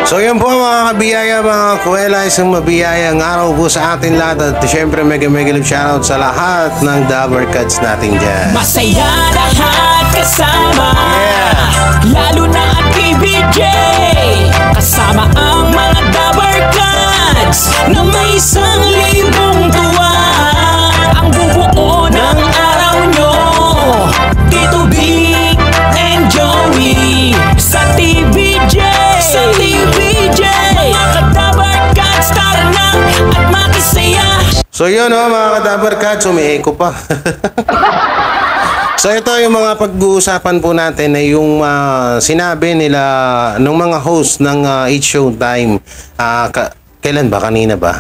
So yun po mga kabiyaya, mga kuwela, isang mabiyayang araw po sa atin lahat. At syempre mega love shoutout sa lahat ng Dabber Cats natin dyan. Masaya lahat kasama, lalo na ang KBJ. Kasama ang mga Dabber Cats na may 1,000 tuwa. Ang bubuo ng araw nyo, Tito Vic and Joey sa TVJ. Sa TVJ, mga Dabber Cats, tara na at makisaya. So yun mga Dabber Cats, umiiko pa. So ito yung mga pag-uusapan po natin ay yung sinabi nila ng mga host ng It's Showtime. Kailan ba? Kanina ba?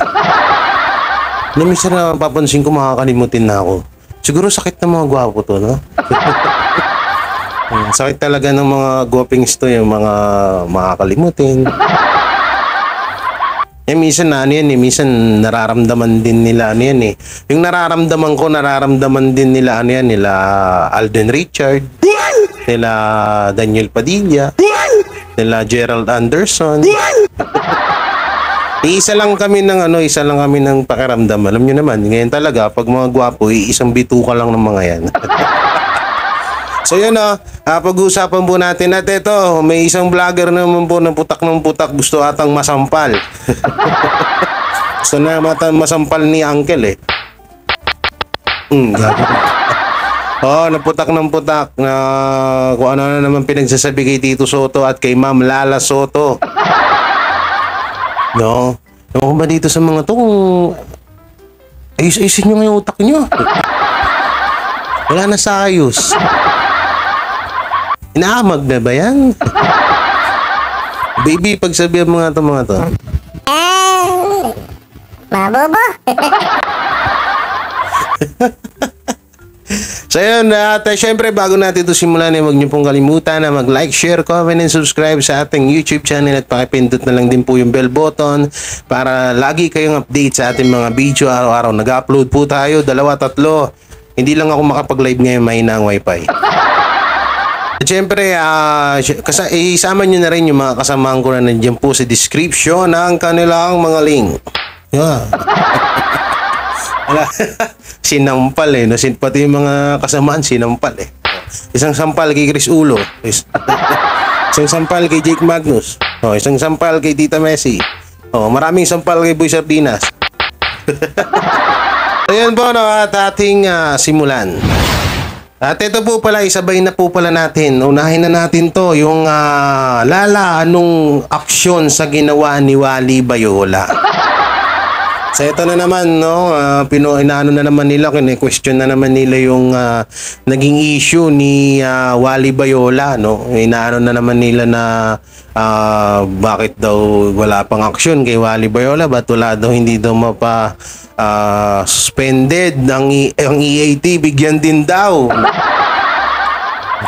Minsan na papansin ko makakalimutin na ako. Siguro sakit ng mga gwapo to, no? Sakit talaga ng mga gwapings to, yung mga makakalimutin. Minsan na ano yan minsan nararamdaman din nila ano yan Yung nararamdaman din nila ano yan, nila Alden Richard, nila Daniel Padilla, nila Gerald Anderson. Isa lang kami ng pakiramdam. Alam nyo naman, ngayon talaga, pag mga gwapo, isang bituka lang ng mga yan. So yun pag-uusapan po natin at ito, may isang vlogger naman po ng putak gusto atang masampal. Gusto na masampal ni Uncle naputak ng putak na kung ano na naman pinagsasabi kay Tito Soto at kay Ma'am Lala Soto. No? Ewan ko ba dito sa mga to kung ayos-ayosin nyo nga yung utak nyo. Wala na sa ayos. Inaamag na ba yan? Baby, pagsabihan mga to. Mabobo. So yun, syempre bago natin ito simulan huwag niyo pong kalimutan na mag-like, share, comment, and subscribe sa ating YouTube channel at pakipindot na lang din po yung bell button para lagi kayong update sa ating mga video araw-araw. Nag-upload po tayo, 2-3. Hindi lang ako makapag-live ngayon, mahina ang wifi. At syempre, isama nyo na rin yung mga kasamahan ko na nandiyan po sa description ng kanilang mga link. Yeah. Sinampal pati yung mga kasamaan sinampal Isang sampal kay Chris Ulo, isang sampal kay Jake Magnus, isang sampal kay Tita Messi, maraming sampal kay Boy Sardinas. Ayan po at ating simulan. At ito po pala, isabay na po pala natin. Unahin na natin to, yung Lala, anong aksyon sa ginawa ni Wally Bayola? So ito na naman, no, inaano na naman nila, kine-question na naman nila yung naging issue ni Wally Bayola, no? Inaano na naman nila na bakit daw wala pang aksyon kay Wally Bayola, ba't wala daw, hindi daw suspended ang EAT, bigyan din daw.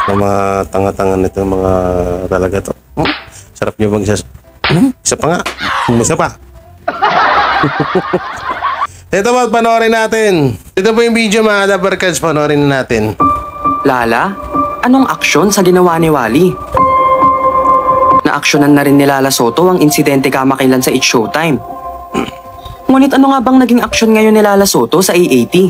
Mga tanga-tanga nito mga talaga to. Sarap nyo isa pa nga. Isa pa. Ito po, panoorin natin. Ito po yung video mga Dabber Cats, panoorin natin. Lala, anong aksyon sa ginawa ni Wally? Naaksyonan na rin ni Lala Soto ang insidente kamakailan sa It's Showtime. Ngunit ano nga bang naging aksyon ngayon ni Lala Soto sa EAT?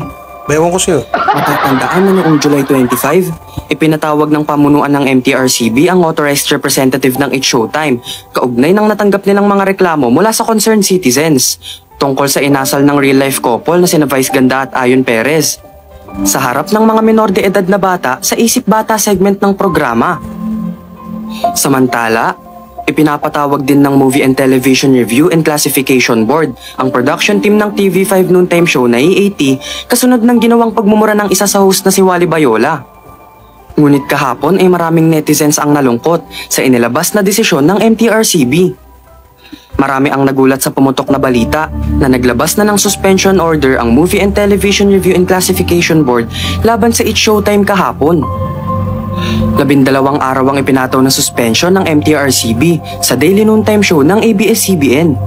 Ewan ko sa'yo. Matatandaan na noong July 25, ipinatawag ng pamunuan ng MTRCB ang authorized representative ng It's Showtime kaugnay ng natanggap nilang mga reklamo mula sa concerned citizens tungkol sa inasal ng real-life couple na sina Vice Ganda at Ayon Perez sa harap ng mga menor de edad na bata sa Isip Bata segment ng programa. Samantala, ipinapatawag din ng Movie and Television Review and Classification Board ang production team ng TV5 noontime show na EAT kasunod ng ginawang pagmumura ng isa sa host na si Wally Bayola. Ngunit kahapon ay maraming netizens ang nalungkot sa inilabas na desisyon ng MTRCB. Marami ang nagulat sa pumutok na balita na naglabas na ng suspension order ang Movie and Television Review and Classification Board laban sa It's Showtime kahapon. 12 araw ang ipinataw na suspension ng MTRCB sa daily noontime show ng ABS-CBN.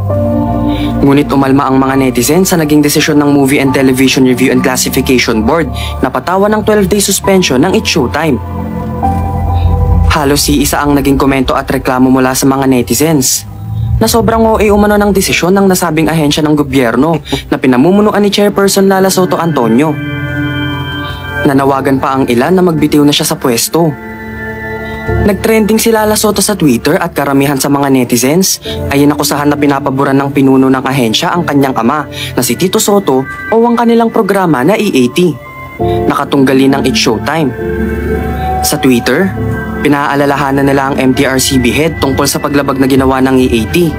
Ngunit umalma ang mga netizens sa naging desisyon ng Movie and Television Review and Classification Board na patawan ng 12-day suspension ng It's Showtime. Halos iisa ang naging komento at reklamo mula sa mga netizens. na sobrang OA umano ng desisyon ng nasabing ahensya ng gobyerno na pinamumunuan ni Chairperson Lala Soto Antonio. Nanawagan pa ang ilan na magbitiw na siya sa pwesto. Nagtrending si Lala Soto sa Twitter at karamihan sa mga netizens ay inakusahan na pinapaboran ng pinuno ng ahensya ang kanyang ama na si Tito Soto o ang kanilang programa na E80. Nakatunggali ng It's Showtime. Sa Twitter, pinaalalahanan nila ang MTRCB head tungkol sa paglabag na ginawa ng E80.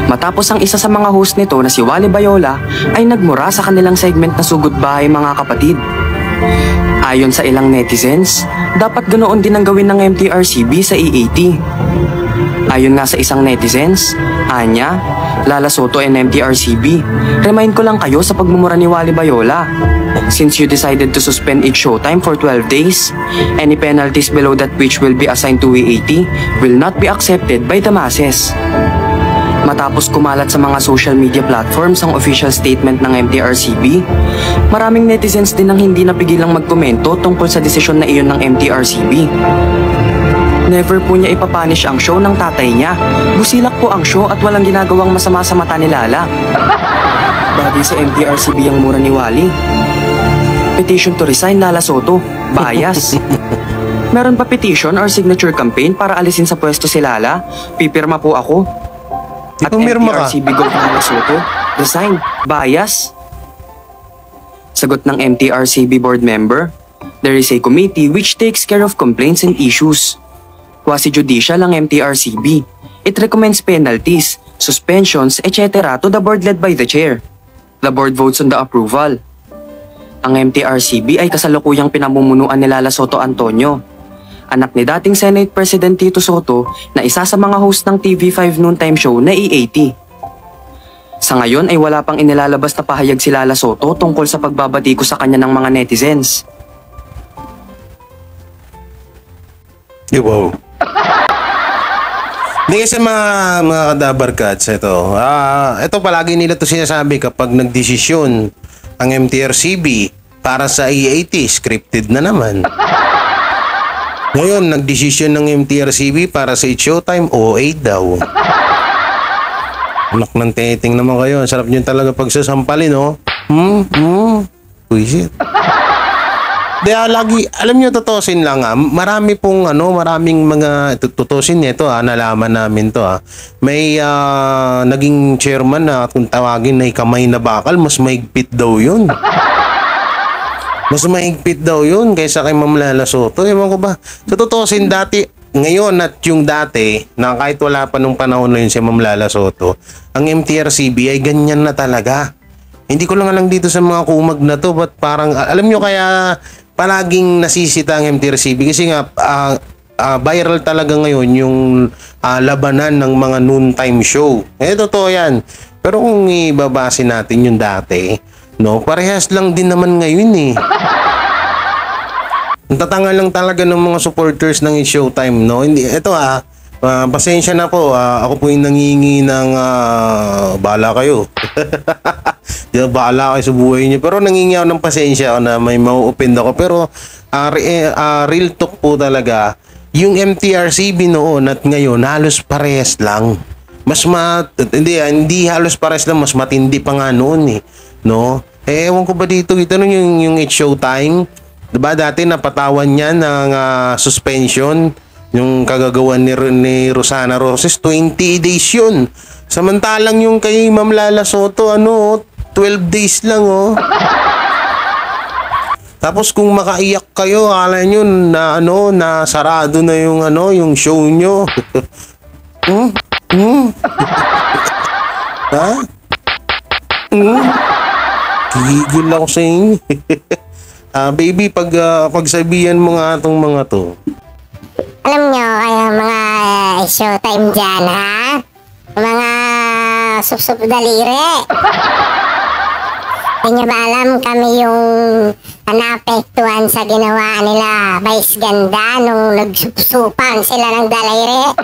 Matapos ang isa sa mga host nito na si Wally Bayola ay nagmura sa kanilang segment na Sugod Bahay Mga Kapatid. Ayon sa ilang netizens, dapat ganoon din ang gawin ng MTRCB sa E80. Ayon nga sa isang netizens, anya, Lala Soto and MTRCB, remind ko lang kayo sa pagmumura ni Wally Bayola. Since you decided to suspend It's Showtime for 12 days, any penalties below that which will be assigned to E80 will not be accepted by the masses. Matapos kumalat sa mga social media platforms ang official statement ng MTRCB, maraming netizens din ang hindi napigilang magkomento tungkol sa desisyon na iyon ng MTRCB. Never po niya ipapanish ang show ng tatay niya. Busilak po ang show at walang ginagawang masama sa mata ni Lala. Bagay sa MTRCB ang mura ni Wally. Petition to resign Lala Soto. Bias. Meron pa petition or signature campaign para alisin sa pwesto si Lala? Pipirma po ako. At Pumirma ka. MTRCB Go Lala Soto. Resign. Bias. Sagot ng MTRCB board member, there is a committee which takes care of complaints and issues. Quasi-judicial ang MTRCB. It recommends penalties, suspensions, etc. to the board led by the chair. The board votes on the approval. Ang MTRCB ay kasalukuyang pinamumunuan ni Lala Soto Antonio, anak ni dating Senate President Tito Soto na isa sa mga host ng TV5 noontime show na E80. Sa ngayon ay wala pang inilalabas na pahayag si Lala Soto tungkol sa pagbabatiko sa kanya ng mga netizens. Wow. Hindi kasi mga kadabarkads ito. Ito palagi nila to sinasabi kapag nagdesisyon ang MTRCB para sa E80, scripted na naman. Ngayon, nagdesisyon ng MTRCB para sa It's Showtime, OA daw. Anak ng teting naman kayo. Sarap nyo talaga pagsasampalin, no? Puisit. Kaya lagi, alam nyo, tutusin lang marami pong maraming mga tutusin nito nalaman namin to May naging chairman na kung tawagin na kamay na bakal, mas mahigpit daw yun. Mas mahigpit daw yun kaysa kay Ma'am Lala Soto. Ewan ko ba? So tutusin dati, ngayon at yung dati, na kahit wala pa nung panahon na yun si Ma'am Lala Soto, ang MTRCB ay ganyan na talaga. Hindi ko lang dito sa mga kumag na to, but parang, alam nyo kaya palaging nasisita ang MTRCB kasi nga viral talaga ngayon yung labanan ng mga noontime show. Totoo yan. Pero kung ibabase natin yung dati, no, parehas lang din naman ngayon eh. Tatanga lang talaga ng mga supporters ng It's Showtime, no? Hindi, ito pasensya na po. Ako po yung nangingi ng bahala kayo. Bahala kayo sa buhay niyo. Pero nangingi ako ng pasensya ako na may mau-offend ako. Pero real talk po talaga. Yung MTRCB noon at ngayon, halos parehas lang. Hindi halos parehas lang. Mas matindi pa nga noon eh. No? Ewan ko ba dito. Ito yung It's Showtime. Diba dati napatawan niya ng suspension. Yung kagagawan ni Rosana Roses, 20 days yun. Samantalang yung kay Ma'am Lala Soto, 12 days lang, Tapos kung makaiyak kayo, akala nyo na na sarado na yung yung show nyo. Ha? Gigil ako sa inyo. Baby, pagsabihan mo nga itong mga to. Alam nyo, kaya mga showtime dyan, ha? Mga sup-sup daliri. Hindi nyo ba alam kami yung naapektuhan sa ginawa nila Vice Ganda nung nagsupsupan sila ng daliri?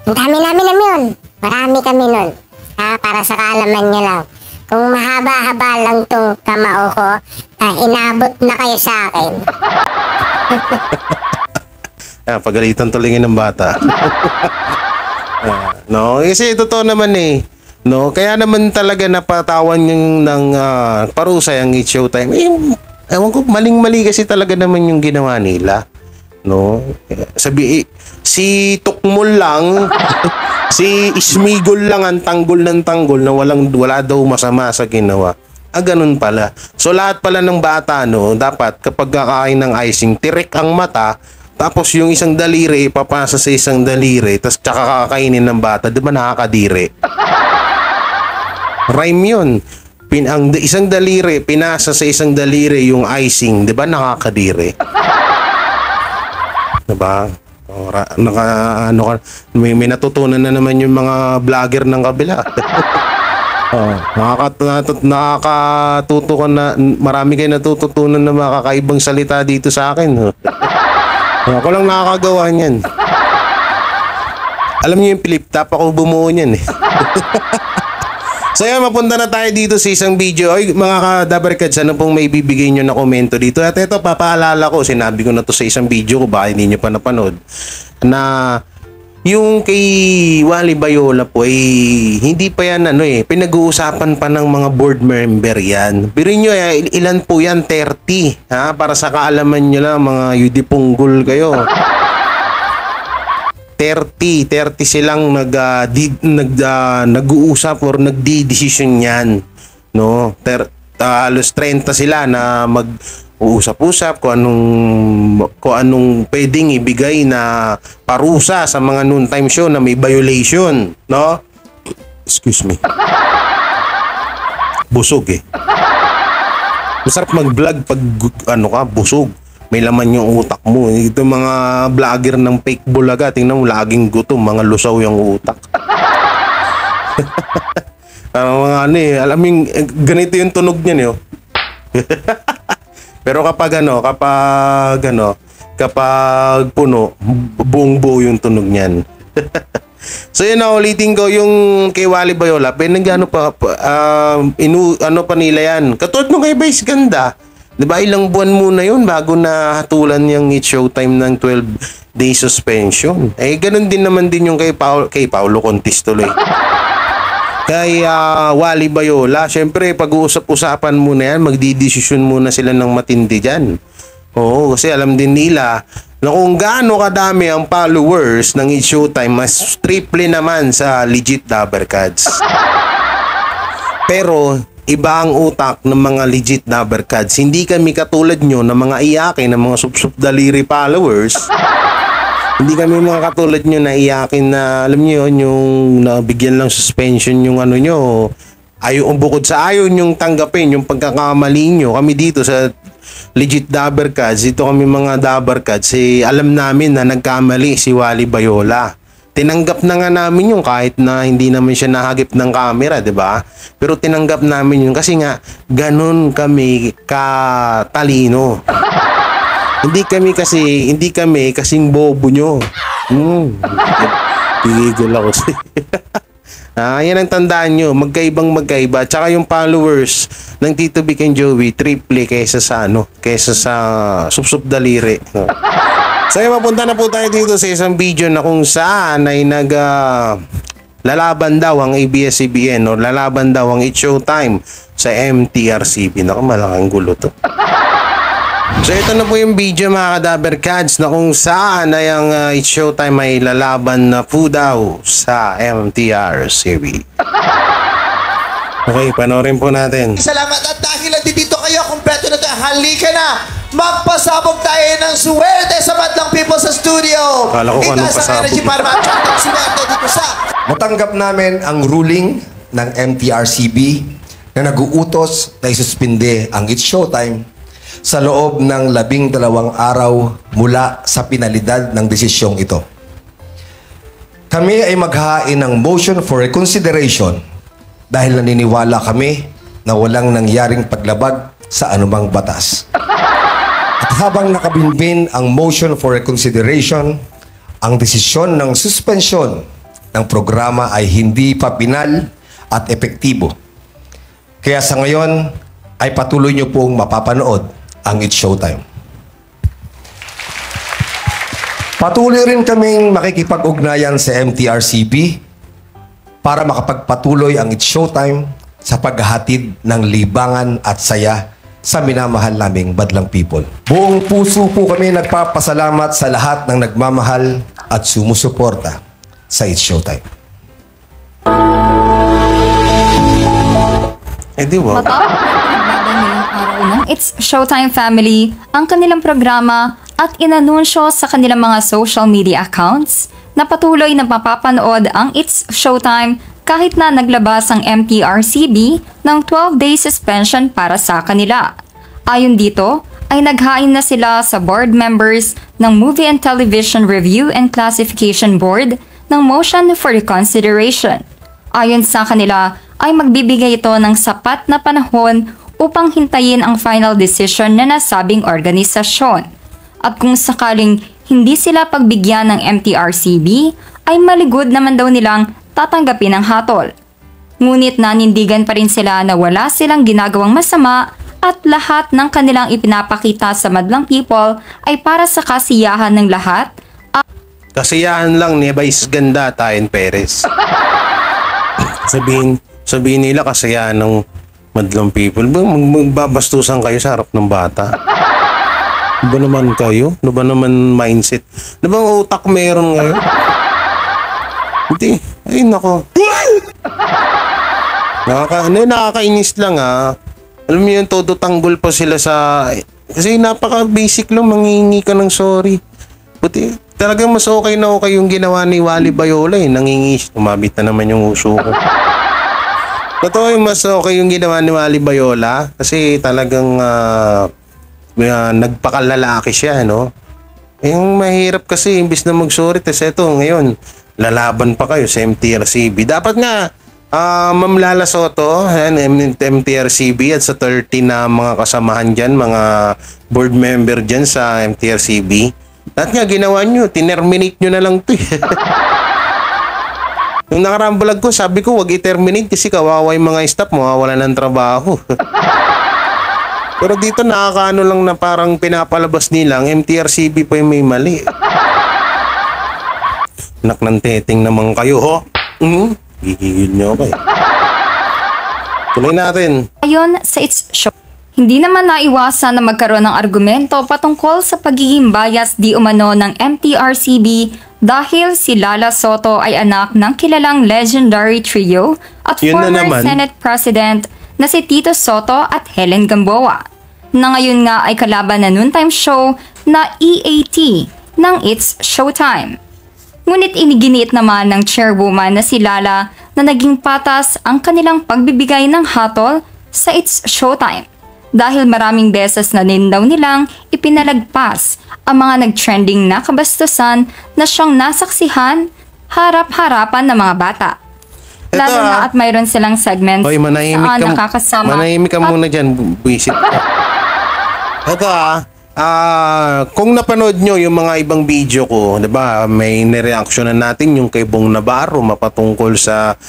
Ang dami namin yun. Marami kami nun. Para sa kaalaman nyo lang. Kung mahaba-haba lang tong kamao ko, inabot na kayo sa akin. Pagalitan tulingin ng bata. No, kasi totoo naman eh. No, kaya naman talaga napatawan yung ng parusa yung It's Showtime. Ewan ko, maling-mali kasi talaga naman yung ginawa nila. No? Si Tukmol lang, si Ismigol lang ang tanggol ng tanggol na wala daw masama sa ginawa. Ganun pala. So lahat pala ng bata, no, dapat kapag kakain ng icing, tirik ang mata, tapos yung isang daliri ipapasa sa isang daliri, tapos tsaka kakainin ng bata, di ba nakakadiri? Rhyme yun. Ang isang daliri, pinasa sa isang daliri yung icing, di ba nakakadiri? Diba? May natutunan na naman yung mga vlogger ng kabila. Nakakatuto ka na, marami kayo natututunan na mga kakaibang salita dito sa akin. Ako lang nakakagawa niyan. Alam niyo yung flip top, ako bumuo niyan eh. So yan, mapunta na tayo dito sa isang video. Ay, mga ka-Dabarkads, ano pong may bibigay nyo na komento dito? At ito, papaalala ko, sinabi ko na to sa isang video ko, baka hindi nyo pa napanood, na yung kay Wally Bayola po, hindi pa yan, pinag-uusapan pa ng mga board member yan. Pero nyo, ilan po yan? 30. Ha? Para sa kaalaman nyo lang, mga yudipunggol kayo. 30 silang nag-uusap or nagdi-decision yan, no? Halos 30 sila na mag-uusap-usap kung anong pwedeng ibigay na parusa sa mga noontime show na may violation, no? Excuse me. Busog eh. Masarap mag-vlog pag busog. May laman yung utak mo. Ito mga vlogger ng fake bulaga, tingnan mo, laging gutom, mga lusaw yung utak. Alam mo, ganito yung tunog niyan, eh. Pero kapag puno, buong buo yung tunog niyan. So yun na, ulitin ko yung kay Wally Bayola, pa nila yan. Katulad nung kay Vice Ganda. Diba ilang buwan muna yun bago na hatulan yung It's Showtime ng 12-day suspension. Ganun din naman din yung kay Paulo Contis tuloy. Kay Wally Bayola, syempre pag-uusap-usapan muna yan, magdidesisyon muna sila ng matindi dyan. Oo, kasi alam din nila na kung gaano kadami ang followers ng It's Showtime, mas triple naman sa legit Dabarkads. Pero iba ang utak ng mga legit Dabarkads. Hindi kami katulad nyo na mga iyakin ng mga sup-sup-daliri followers. Hindi kami mga katulad nyo na iyakin na, alam nyo yun, yung nabigyan lang suspension yung nyo. Bukod sa ayaw nyong tanggapin yung pagkakamali nyo. Kami dito sa legit Dabarkads, dito kami mga Dabarkads, alam namin na nagkamali si Wally Bayola. Tinanggap na nga namin yung kahit na hindi naman siya nahagip ng camera, 'di ba? Pero tinanggap namin yun kasi nga ganun kami katalino. Hindi kami kasing bobo nyo. Tigil ako. Yan ang tandaan nyo, magkaiba. Tsaka yung followers ng Tito Vic and Joey, triple kaysa sa sup-sup daliri. So mapunta na po tayo dito sa isang video na kung saan ay lalaban daw ang ABS-CBN o lalaban daw ang It's Showtime sa MTRCB. Naku, malaking gulo to. So ito na po yung video mga ka-Dabarkads na kung saan ay ang It's Showtime ay lalaban na po daw sa MTRCB. Okay, panoorin po natin. Salamat at dahil nandito kayo, kumpleto na tayo. Halika na! Magpasabog tayo ng suwerte sa madlang people sa studio. Kala ko anong pasabog. Energy para ma-attract ang suwerte dito sa... Matanggap namin ang ruling ng MTRCB na nag-uutos na isuspinde ang It's Showtime sa loob ng 12 araw mula sa pinalidad ng desisyong ito. Kami ay maghain ng motion for reconsideration dahil naniniwala kami na walang nangyaring paglabag sa anumang batas. At habang nakabinbin ang motion for reconsideration, ang desisyon ng suspensyon ng programa ay hindi pa pinal at epektibo. Kaya sa ngayon ay patuloy niyo pong mapapanood ang It's Showtime. Patuloy rin kaming makikipag-ugnayan sa MTRCB para makapagpatuloy ang It's Showtime sa paghahatid ng libangan at saya sa minamahal naming Badlang People. Buong puso po kami nagpapasalamat sa lahat ng nagmamahal at sumusuporta sa It's Showtime. Di ba? Matapos naglaban ngayong araw ng It's Showtime Family ang kanilang programa at inanunsyo sa kanilang mga social media accounts na patuloy na mapapanood ang It's Showtime kahit na naglabas ang MTRCB ng 12-day suspension para sa kanila. Ayon dito, ay naghain na sila sa board members ng Movie and Television Review and Classification Board ng motion for reconsideration. Ayon sa kanila, ay magbibigay ito ng sapat na panahon upang hintayin ang final decision na nasabing organisasyon. At kung sakaling hindi sila pagbigyan ng MTRCB, ay maligod naman daw nilang tatanggapin ang hatol. Ngunit nanindigan pa rin sila na wala silang ginagawang masama at lahat ng kanilang ipinapakita sa Madlang People ay para sa kasiyahan ng lahat. Kasiyahan lang ni Vice Ganda at Ayan Perez. Sabihin nila kasiyahan ng Madlang People. Magbabastusan kayo sa harap ng bata. Ano ba naman kayo? Ano ba naman mindset? Ano bang utak meron ngayon? Hindi. Ay, nako. Nakakainis lang Alam mo yun, todo tanggol pa sila sa... Kasi napaka-basic lang, mangingi ka ng sorry. Buti, talagang mas okay yung ginawa ni Wally Bayola Nangingi. Umabit na naman yung uso ko. Totoo yung mas okay yung ginawa ni Wally Bayola. Kasi talagang... nagpakalalaki siya, no? Yung mahirap kasi, imbis na mag-sorry, tapos eto, ngayon, lalaban pa kayo sa MTRCB. Dapat nga, Ma'am Lala Soto, MTRCB at sa 30 na mga kasamahan dyan, mga board member dyan sa MTRCB. Dapat nga, ginawa nyo, tinerminate nyo na lang ito. Yung nakaraang vlog ko, sabi ko, wag i-terminate kasi kawawa yung mga staff, mawawala ng trabaho. Pero dito nakakaano lang na parang pinapalabas nilang MTRCB pa yung may mali. Anak ng teteng naman kayo, ho? Gigigil nyo kayo. Tuloy natin. Ayon sa It's Show, hindi naman naiwasan na magkaroon ng argumento patungkol sa pagiging bias di umano ng MTRCB dahil si Lala Soto ay anak ng kilalang legendary trio at Yun na former naman. Senate President na si Tito Soto at Helen Gamboa, na ngayon nga ay kalaban na noontime show na EAT ng It's Showtime. Ngunit iniginiit naman ng chairwoman na si Lala na naging patas ang kanilang pagbibigay ng hatol sa It's Showtime dahil maraming beses na din daw nilang ipinalagpas ang mga nag-trending na kabastusan na siyang nasaksihan harap-harapan ng mga bata. Ito, Lalo na at mayroon silang segments Hoy, saan nakakasama. manahimik ka muna dyan, buwisit ka. Ito kung napanood nyo yung mga ibang video ko, di ba, may nireaksyonan natin yung kay Bong Navarro mapatungkol sa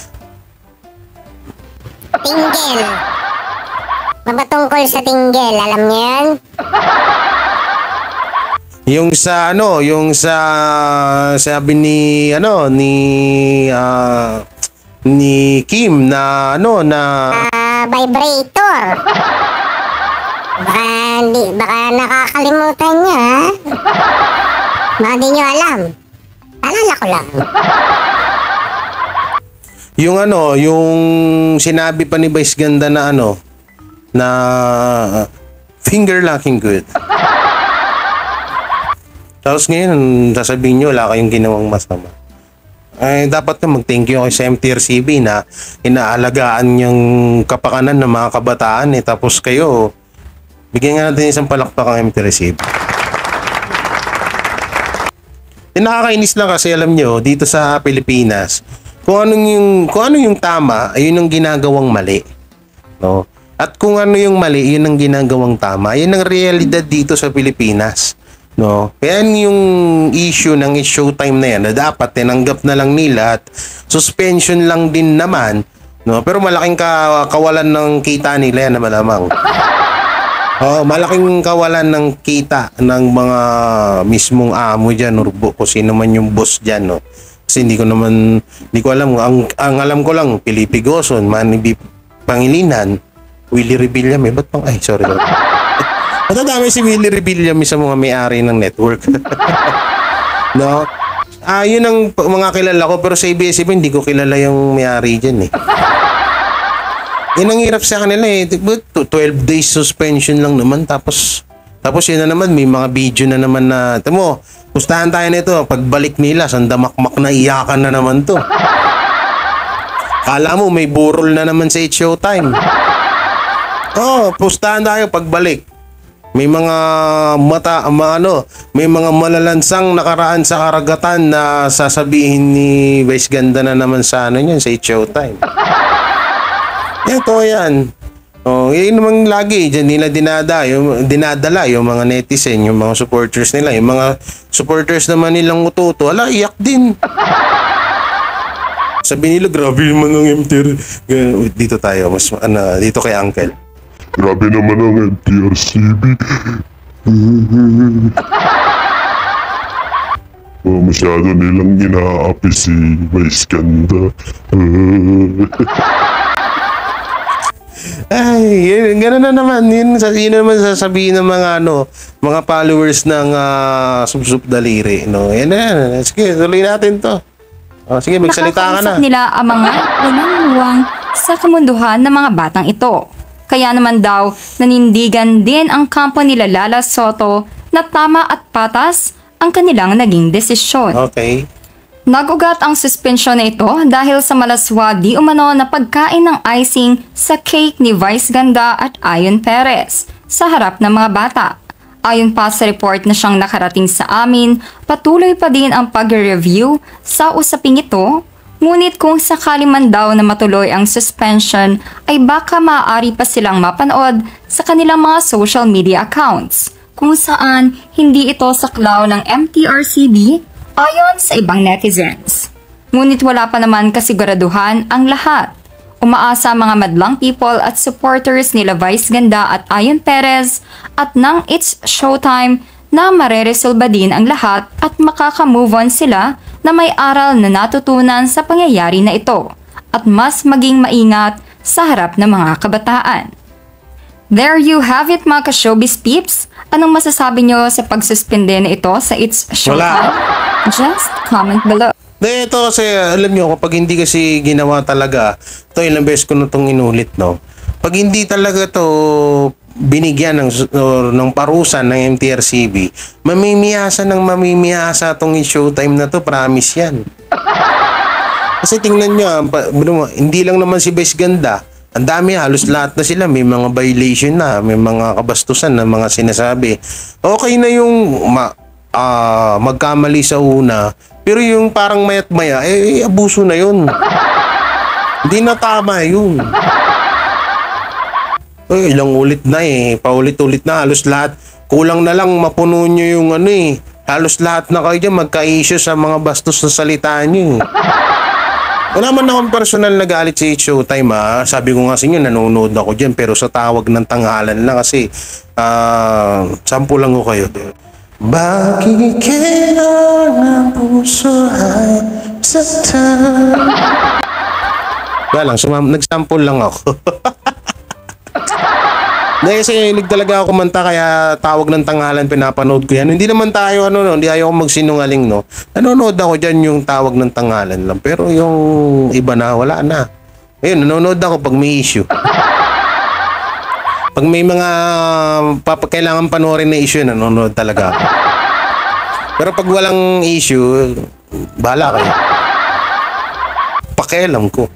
Tinggel. Mapatungkol sa tinggel, alam niyo yan? yung sa sabi ni ni Kim na Vibrator. Baka nakakalimutan niya, ha? Baka di niyo alam. Alala ko lang. yung sinabi pa ni Vice Ganda na na finger locking good. Tapos ngayon, sasabihin nyo, wala kayong ginawang masama. Ay, dapat na mag-thank you kay sa MTRCB na inaalagaan yung kapakanan ng mga kabataan. Tapos kayo, bigyan nga natin isang palakpak ang MTRCB. Nakakainis lang kasi alam nyo, dito sa Pilipinas, kung ano yung tama, ayun ang ginagawang mali. No? At kung ano yung mali, yun ang ginagawang tama. Yan ang realidad dito sa Pilipinas. No? Kaya yung issue ng It's Showtime na yan na dapat tinanggap na lang nila at suspension lang din naman, no? Pero malaking kawalan ng kita nila yan na malamang. Malaking kawalan ng kita ng mga mismong amo dyan or kung sino man yung boss dyan, no? Kasi hindi ko alam. Ang alam ko lang, Felipe Goson, Manny B. Pangilinan, Willie Rebillame. Ba't pang, ay, sorry. Matadami si Willie Rebillame sa mga may-ari ng network. No? Yun ang mga kilala ko, pero sa ABS-CBN, hindi ko kilala yung may-ari dyan eh. Yan ang hirap sa kanila eh. 12 days suspension lang naman. Tapos yun na naman, may mga video na naman na, tamo, pustahan tayo nito. Pagbalik nila, sandamakmak na iyakan na naman to. Kala mo, may burol na naman sa Showtime. Pustahan tayo pagbalik. May mga may mga malalansang nakaraan sa karagatan na sasabihin ni Vice Ganda na naman sa niyan, sa Showtime. Ito yan. Yun naman lagi. Diyan nila dinadala yung mga netizen, yung mga supporters nila. Yung mga supporters naman nilang ututo, iyak din. Sabi nila, grabe naman ang MTR. Dito tayo, dito kay Uncle. Grabe naman ang MTRCB. Masyado nilang inaapi si Vice Ganda. Ay, gano'n na naman. Yun naman sasabihin ng mga followers ng Sup Daliri. No? Yan na. Sige, tuloy natin to. Sige, magsalita ka na. Nakakausap nila ang mga walang luwang sa kamunduhan ng mga batang ito. Kaya naman daw, nanindigan din ang kampo nila Lala Soto na tama at patas ang kanilang naging desisyon. Okay. Nagugat ang suspensyon na ito dahil sa malaswa di umano na pagkain ng icing sa cake ni Vice Ganda at Ayon Perez sa harap ng mga bata. Ayon pa sa report na siyang nakarating sa amin, patuloy pa din ang pag-review sa usaping ito. Ngunit kung sakali man daw na matuloy ang suspension ay baka maaari pa silang mapanood sa kanilang mga social media accounts kung saan hindi ito saklaw ng MTRCB ayon sa ibang netizens. Ngunit wala pa naman kasiguraduhan ang lahat. Umaasa mga madlang people at supporters nila Vice Ganda at Ayon Perez at ng It's Showtime na mareresolba din ang lahat at makaka-move on sila na may aral na natutunan sa pangyayari na ito at mas maging maingat sa harap ng mga kabataan. There you have it mga ka-showbiz peeps. Anong masasabi nyo sa pagsuspende na ito sa It's Showtime? Just comment below. Ito kasi, alam nyo, kapag hindi kasi ginawa talaga, ito ilang beses ko na itong inulit, no? Pag hindi talaga to binigyan ng parusa ng MTRCB, mamimiyasa itong Showtime na to, promise yan. Kasi tingnan nyo, hindi lang naman si Vice Ganda, ang dami, halos lahat na sila, may mga violation na, may mga kabastusan na mga sinasabi. Okay na yung magkamali sa una, pero yung parang mayat maya, abuso na yun. Hindi na tama yun. Ilang ulit na paulit-ulit na, halos lahat. Kulang na lang mapuno nyo yung halos lahat na kayo dyan magka-issue sa mga bastos na salita nyo. Wala man akong personal na galit sa Showtime Sabi ko nga sa inyo, nanonood ako dyan, pero sa tawag ng tanghalan lang kasi sampu lang ko kayo. Bakit kailangan puso ay saktan? Wala lang, nag-sample lang ako. Kasi hilig talaga ako kumanta, kaya tawag ng tanghalan pinapanood ko yan. Hindi naman tayo hindi ayaw magsinungaling, no. Nanonood ako diyan yung tawag ng tanghalan lang, pero yung iba na wala na. Ayun, nanonood ako pag may issue. Pag may mga kailangan panoorin na issue, nanonood talaga ako. Pero pag walang issue, bahala kayo. Pakialam ko.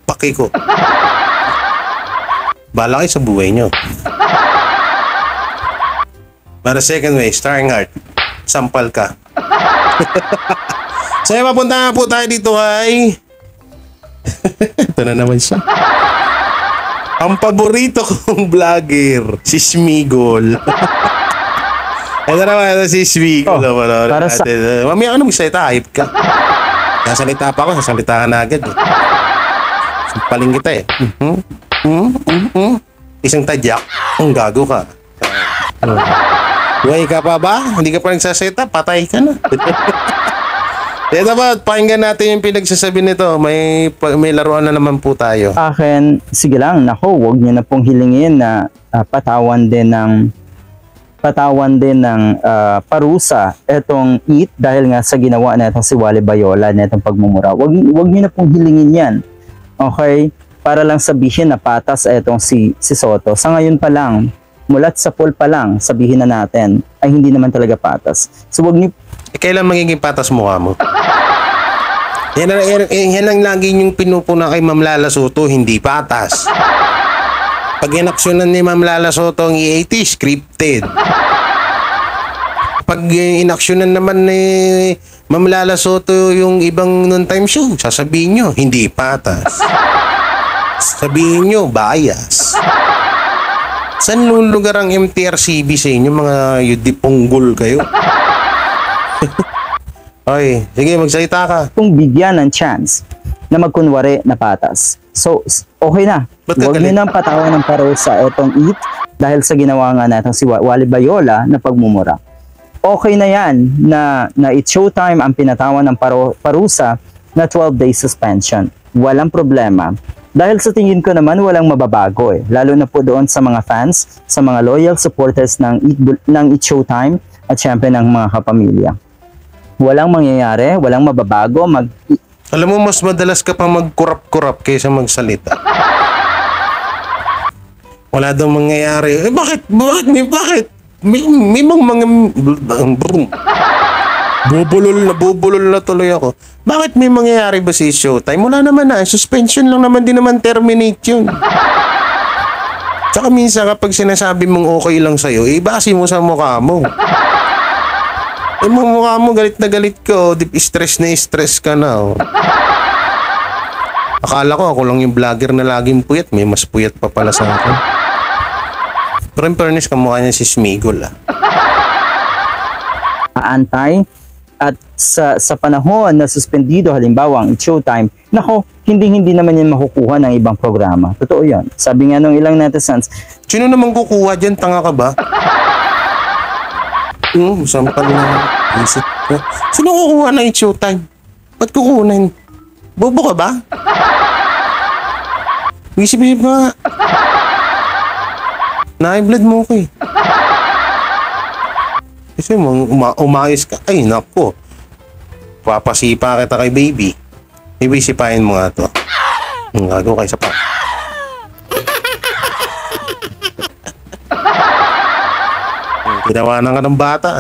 Paki ko. Bahala kayo sa buhay nyo. Para second way, starring heart. Sampal ka. So, mapunta na po tayo dito ay... Ito na naman siya. Ang paborito kong vlogger, si Smigol. Ito naman, si Smigol. Para sa... Mamaya ano, magsalita, hype ka. Nasalita pa ako, sasalita ka na agad. Sampaling kita Isang tadyak. Ang gago ka. Buhay ka pa ba? Hindi ka pa nagsaseta? Patay ka na. Ito ba, pakinggan natin yung pinagsasabi nito. May laruan na naman po tayo. Akin, sige lang, nako, wag niyo na pong hilingin na patawan din ng parusa etong Eat dahil nga sa ginawa na itong si Wally Bayola na itong pagmumura. Wag niyo na pong hilingin yan. Okay? Para lang sabihin na patas etong si Soto. Sa ngayon pa lang, mulat sa poll pa lang, sabihin na natin, ay hindi naman talaga patas. So wag niyo... Kailan magiging patas mukha mo? Yan ang lagi yung pinupuna kay Ma'am Lala Soto, hindi patas. Pag inaksyonan ni Ma'am Lala Soto ang E80, scripted. Pag inaksyonan naman ni Ma'am Lala Soto yung ibang noontime show, sasabihin nyo, hindi patas. Sabihin nyo, bias. Saan lugar ang MTRCB sa inyo, mga yudipunggol kayo? Oy, sige, magsalita ka. Kung bigyan ng chance na magkunwari na patas. So, okay na. Huwag niyo nang patawan ng parusa etong Eat dahil sa ginawa nga natin si Wally Bayola na pagmumura. Okay na yan na It's Showtime ang pinatawan ng parusa na 12 days suspension. Walang problema. Dahil sa tingin ko naman walang mababago lalo na po doon sa mga fans, sa mga loyal supporters ng It's Showtime at syempre ng mga kapamilya. Walang mangyayari, walang mababago. Alam mo, mas madalas ka pa magkurap-kurap kaysa magsalita. Wala daw mangyayari. Bakit? May mga... Bubulol na tuloy ako. Bakit may mangyayari ba si Showtime? Wala naman na. Suspension lang naman din naman terminate yun. Tsaka minsan kapag sinasabi mong okay lang sa'yo, ibasi mo sa mukha mo. Mukha mo, galit na galit ka, stress ka na. Akala ko ako lang yung vlogger na laging puyat, may mas puyat pa pala sa akin. Pero in fairness, kamukha niya si Smigol. Antay at sa panahon na suspendido halimbawa ang It's Showtime, nako, hindi naman yan makukuha ng ibang programa. Totoo yan. Sabi nga nung ilang netizens, sino naman kukuha dyan? Tanga ka ba? Sampal na isip ko. Sino kukuha ng It's Showtime? Ba't kukunin? Bobo ka ba? Isip-isip nga. Na-blood mo ko eh. Kasi umayos ka. Ay, naku. Papasipa kita kay baby. Baby, sipahin mo nga to. Gago kayo sa pa. Tinawanan ka ng bata.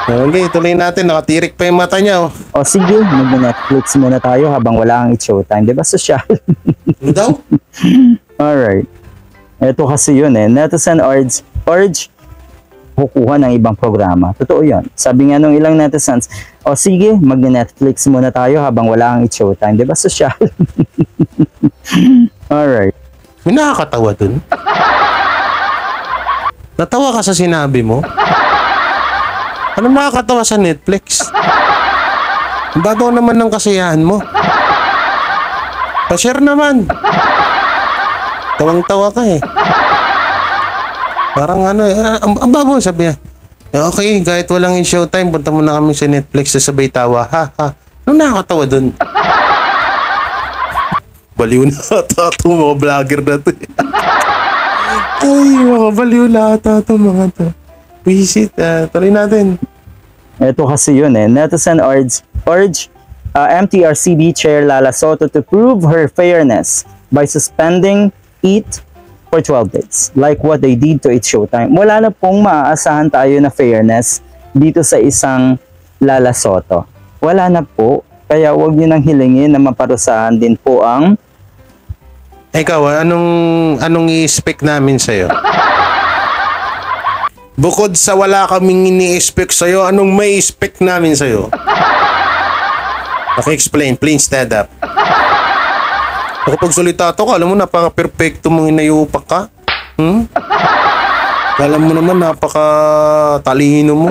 Okay, tuloy natin. Nakatirik pa yung mata niya. O sige, mag-Netflix muna tayo habang wala ang It's Showtime. Diba social? Ano daw? Alright. Ito kasi yun Netizen urge kukuha ng ibang programa. Totoo yun. Sabi nga nung ilang netizens, o sige, mag-Netflix muna tayo habang wala ang It's Showtime. Diba social? Alright. May nakakatawa dun. Natawa ka sa sinabi mo? Anong nakakatawa sa Netflix? Ang babaw naman ng kasiyahan mo. Pa-share naman. Tawang-tawa ka eh. Parang ang babaw sabi niya. Okay, kahit walang It's Showtime, punta mo na kami sa Netflix sa sabay tawa. Ha. Anong nakakatawa dun? Baliw na ata itong mga vlogger na to. Ay, mga baliw na ata itong mga to. Visit, tuloy natin. Ito kasi yun Netizen urge MTRCB Chair Lala Soto to prove her fairness by suspending Eat for 12 days. Like what they did to It's Showtime. Wala na pong maaasahan tayo na fairness dito sa isang Lala Soto. Wala na po. Kaya huwag nyo nang hilingin na maparusahan din po ang... Ikaw, anong i-expect namin sa'yo? Bukod sa wala kaming ini-expect sa'yo, anong may expect namin sa'yo? Explain, please stand up. Kapag salita to ka, alam mo, napaka-perfecto mong inayupak ka. Alam mo naman, napaka-talino mo.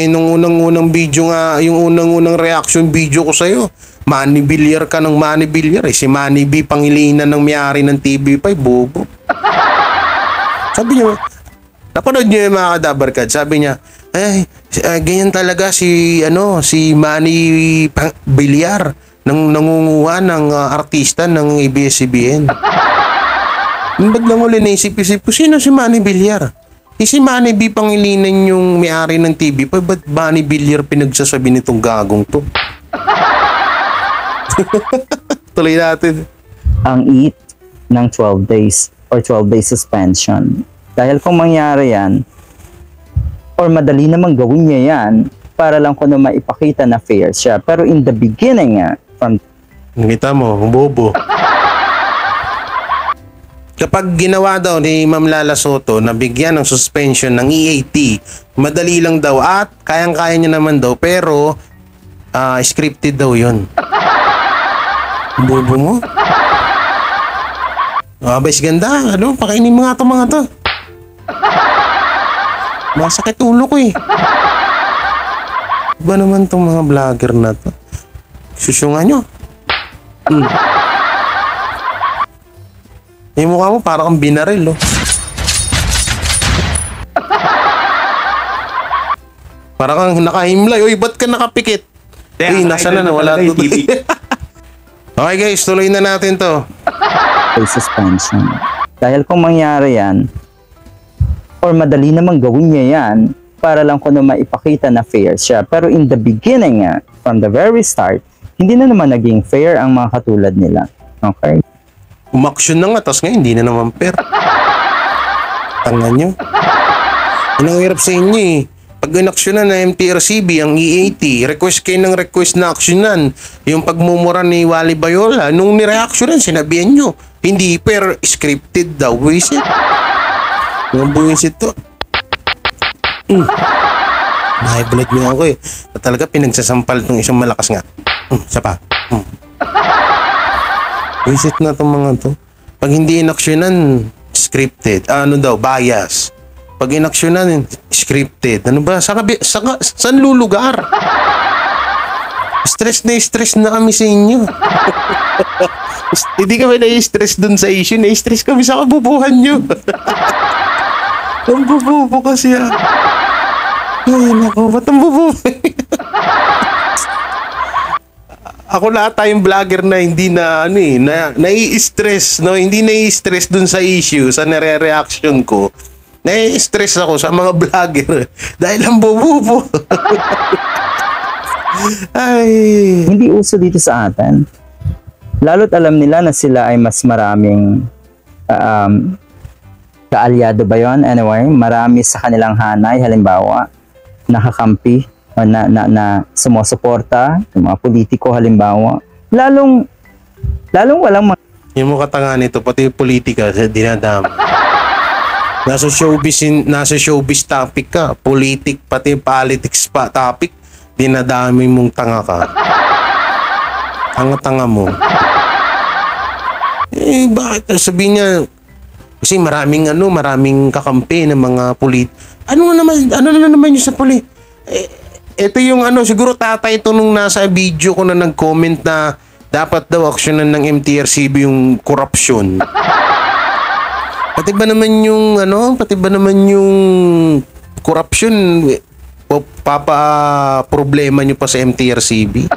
Nung unang-unang video nga, yung unang-unang reaction video ko sa'yo, Manny Villar ka ng Manny Villar eh. Si Manny B. Pangilinan ng may-ari ng TV5, bobo. Sabi niya, napanood niyo yung mga kadabarkad, sabi niya, ganyan talaga si Manny Villar nang nangunguha ng artista ng ABS-CBN. Ba't lang uli naisip-isip ko, sino si Manny Villar? Si Manny B. Pangilinan yung may-ari ng TV5, ba't Manny Villar pinagsasabi nitong gagong to? Tuloy natin. Ang EAT ng 12 days or 12 days suspension. Dahil kung mangyari yan, or madali namang gawin niya yan, para lang kung maipakita na fair siya. Pero in the beginning from... Nakita mo, bobo. Kapag ginawa daw ni Ma'am Lala Soto na bigyan ng suspension ng EAT, madali lang daw at kayang-kaya niya naman daw, pero scripted daw yun. Bobo mo? Abay, ganda. Pakainin mo nga ito mga to. Masakit ulo ko eh. Ba naman itong mga vlogger na to? Susungan nyo. Yung mukha mo parang kang binaril, oh. Parang kang nakahimlay. Uy, ba't ka nakapikit? Uy, nasa na, wala to. Okay guys, tuloy na natin to. Suspension. Dahil kung mangyari yan, or madali namang gawin niya yan, para lang kung maipakita na fair siya. Pero in the beginning, from the very start, hindi na naman naging fair ang mga katulad nila. Okay? Umaksyon na nga, tapos ngayon hindi na naman fair. Tanga nyo. Yan ang hirap sa inyo eh. Pag inaksyonan na MTRCB, ang EAT, request kayo ng request na aksyonan. Yung pagmumura ni Wally Bayola, nung nireaksyonan, sinabihan nyo, hindi fair, scripted daw. Buwisit. Yung buwisit to. Nahibulat nyo ako eh. Talaga pinagsasampal itong isang malakas nga. Isa pa. Buwisit na itong mga to. Pag hindi inaksyonan, scripted. Bias. Pag inaksyonan, scripted. Ano ba? Saan lulugar? Stress na kami sa inyo. Hindi kami na-stress dun sa issue. Na-stress kami sa kabubuhan nyo. Ang bububo kasi Ay, naku, ba't ang bububo? Ako lahat tayong vlogger na hindi na nai-stress, no? Hindi nai-stress dun sa issue, sa nare-reaction ko. Nai-stress ako sa mga vlogger dahil ang bububo. Ay. Hindi uso dito sa atin. Lalo't alam nila na sila ay mas maraming kaalyado ba yun? Anyway, marami sa kanilang hanay, halimbawa, nakakampi o na sumusuporta, yung mga politiko, halimbawa. Lalong walang yung mga katanga nito, pati yung politika, dinadama. Nasa showbiz topic ka, pati politics pa topic, dinadami mong tanga ka. Tanga-tanga mo. Bakit? Sabihin niya, kasi maraming kakampi ng mga Ano na naman yung sa ito yung siguro tatay ito nung nasa video ko na nag-comment na dapat daw aksyonan ng MTRCB yung corruption. Pati ba naman yung corruption problema nyo pa sa MTRCB?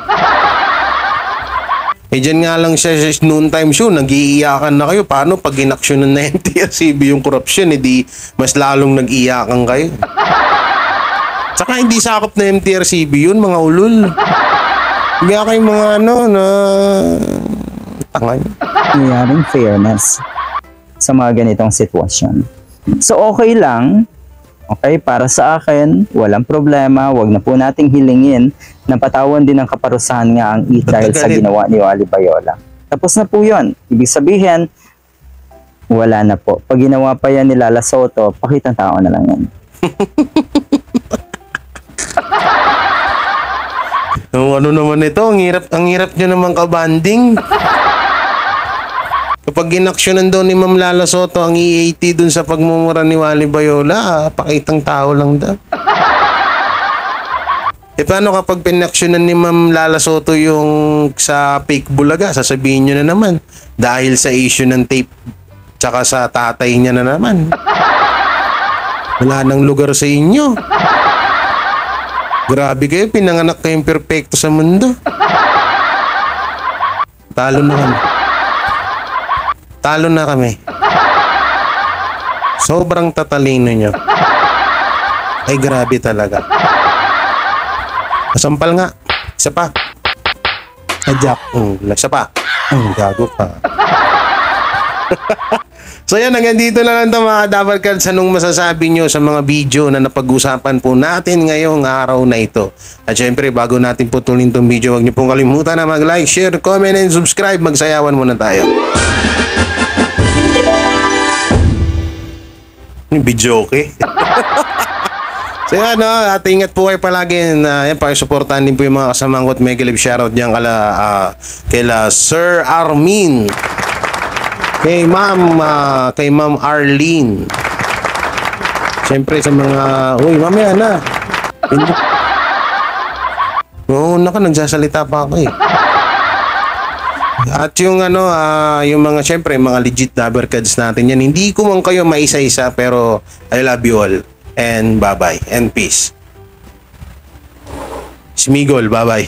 Dyan nga lang siya noon time show, nag-iiyakan na kayo. Paano pag inaksyonan na MTRCB yung corruption, di mas lalong nag-iiyakan kayo. Tsaka hindi sakop na MTRCB yun, mga ulul. Hindi kayong mga tanga nyo. Nangyaring fairness sa mga ganitong sitwasyon. So okay lang, okay, para sa akin, walang problema, wag na po nating hilingin na patawan din ng kaparusahan nga ang dahil sa ginawa ni Wally Bayola. Tapos na po yun. Ibig sabihin, wala na po. Pag ginawa pa yan ni Lala Soto, pakitang tao na lang yan. Naman ito, ang hirap nyo naman kabanding. Kapag inaksyonan daw ni Ma'am Lala Soto ang EAT dun sa pagmumura ni Wally Bayola, pakitang tao lang daw. Eh paano kapag pinaksyonan ni Ma'am Lala Soto yung sa fake bulaga? Sasabihin nyo na naman. Dahil sa issue ng tape tsaka sa tatay niya na naman. Wala nang lugar sa inyo. Grabe kayo, pinanganak kayong perpekto sa mundo. Talo na kami. Talo na kami. Sobrang tatalino nyo. Ay grabe talaga. Masampal nga. Isa pa. Ajak. Isa pa. Gago pa. So yan, hanggang dito na lang ito mga Dabarkads. Anong masasabi nyo sa mga video na napag-usapan po natin ngayong araw na ito? At syempre, bago natin putulin itong video, huwag nyo pong kalimutan na mag-like, share, comment, and subscribe. Magsayawan muna tayo. Video okay? So yan, at ingat po kayo palagi. Yan, pakisuportahan din po yung mga kasamang ko at mega live shoutout dyan kala Sir Armin, kay Ma'am Arlene. Siyempre sa mga, uy, mamaya na. Oo, nagsasalita pa ako eh. At yung yung mga siyempre mga legit Dabarkads natin yan. Hindi ko man kayo maisa-isa pero I love you all. And bye-bye and peace. Smigol, bye-bye.